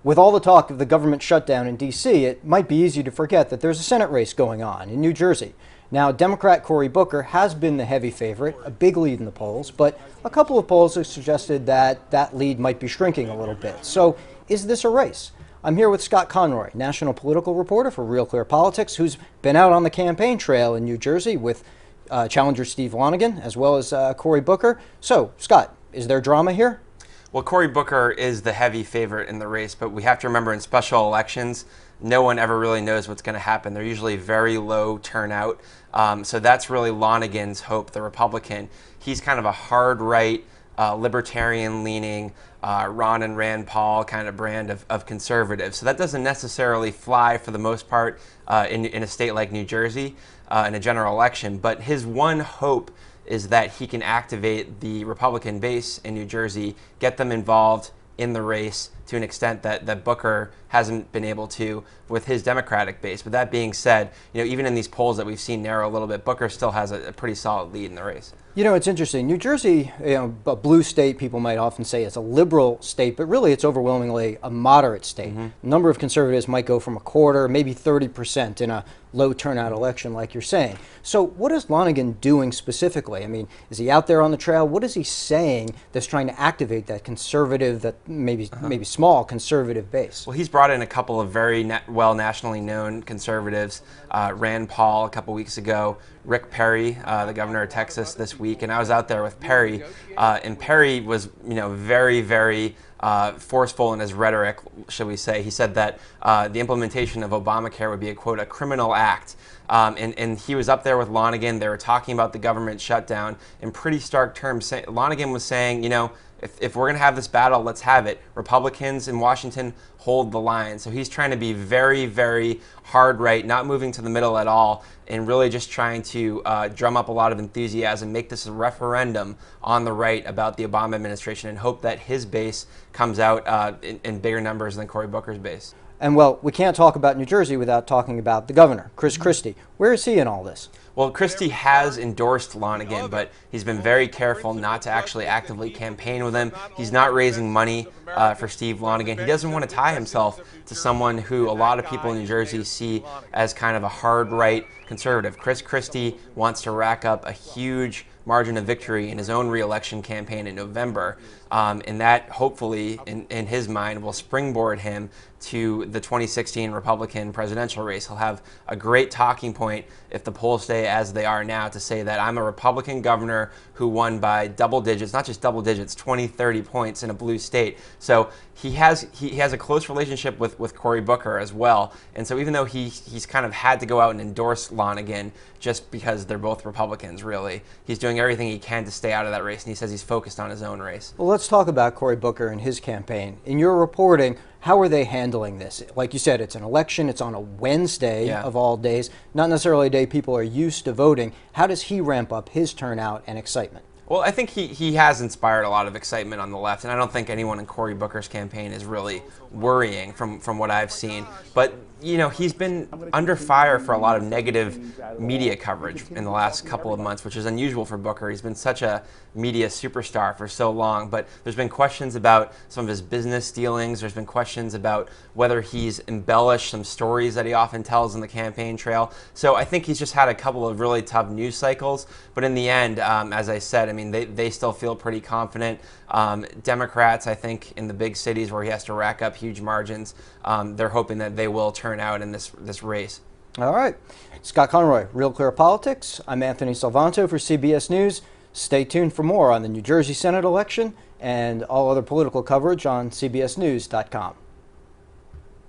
With all the talk of the government shutdown in D.C., it might be easy to forget that there's a Senate race going on in New Jersey. Now, Democrat Cory Booker has been the heavy favorite, a big lead in the polls, but a couple of polls have suggested that that lead might be shrinking a little bit. So, is this a race? I'm here with Scott Conroy, national political reporter for Real Clear Politics, who's been out on the campaign trail in New Jersey with challenger Steve Lonegan, as well as Cory Booker. So, Scott, is there drama here? Well, Cory Booker is the heavy favorite in the race, but we have to remember in special elections, no one ever really knows what's going to happen. They're usually very low turnout. So that's really Lonegan's hope, the Republican. He's kind of a hard right, libertarian-leaning, Ron and Rand Paul kind of brand of conservative. So that doesn't necessarily fly for the most part in a state like New Jersey in a general election. But his one hope is that he can activate the Republican base in New Jersey, get them involved in the race to an extent that Booker hasn't been able to with his Democratic base. But that being said, even in these polls that we've seen narrow a little bit, Booker still has a pretty solid lead in the race. It's interesting. New Jersey, a blue state, people might often say it's a liberal state, but really it's overwhelmingly a moderate state. Mm-hmm. The number of conservatives might go from a quarter, maybe 30% in a low turnout election, like you're saying. So what is Lonegan doing specifically? I mean, is he out there on the trail? What is he saying that's trying to activate that conservative, that maybe small conservative base? Well, he's brought in a couple of very well nationally known conservatives. Rand Paul a couple weeks ago, Rick Perry, the governor of Texas, this week, and I was out there with Perry, and Perry was, very, very forceful in his rhetoric, shall we say. He said that the implementation of Obamacare would be a, quote, a criminal act. And he was up there with Lonegan. They were talking about the government shutdown in pretty stark terms. Lonegan was saying, if we're going to have this battle, let's have it. Republicans in Washington hold the line. So he's trying to be very, very hard right, not moving to the middle at all, and really just trying to drum up a lot of enthusiasm, make this a referendum on the right about the Obama administration, and hope that his base comes out in bigger numbers than Cory Booker's base. And, well, we can't talk about New Jersey without talking about the governor, Chris Christie. Where is he in all this? Well, Christie has endorsed Lonegan, but he's been very careful not to actually actively campaign with him. He's not raising money for Steve Lonegan. He doesn't want to tie himself to someone who a lot of people in New Jersey see as kind of a hard right conservative. Chris Christie wants to rack up a huge margin of victory in his own re-election campaign in November, and that hopefully, in his mind, will springboard him to the 2016 Republican presidential race. He'll have a great talking point if the polls stay as they are now to say that I'm a Republican governor who won by double digits, not just double digits, 20, 30 points in a blue state. So he has a close relationship with Cory Booker as well. And so even though he's kind of had to go out and endorse Lonegan just because they're both Republicans, really, he's doing everything he can to stay out of that race, and he says he's focused on his own race. Well, let's talk about Cory Booker and his campaign. In your reporting, how are they handling this? Like you said, it's an election. It's on a Wednesday of all days, not necessarily a day people are used to voting. How does he ramp up his turnout and excitement? Well, I think he has inspired a lot of excitement on the left, and I don't think anyone in Cory Booker's campaign is really worrying from what I've seen. But, he's been under fire for a lot of negative media coverage in the last couple of months, which is unusual for Booker. He's been such a media superstar for so long, but there's been questions about some of his business dealings. There's been questions about whether he's embellished some stories that he often tells in the campaign trail. So I think he's just had a couple of really tough news cycles, but in the end, as I said, they still feel pretty confident. Democrats, I think, in the big cities where he has to rack up huge margins, they're hoping that they will turn out in this race. All right. Scott Conroy, Real Clear Politics. I'm Anthony Salvanto for CBS News. Stay tuned for more on the New Jersey Senate election and all other political coverage on CBSNews.com.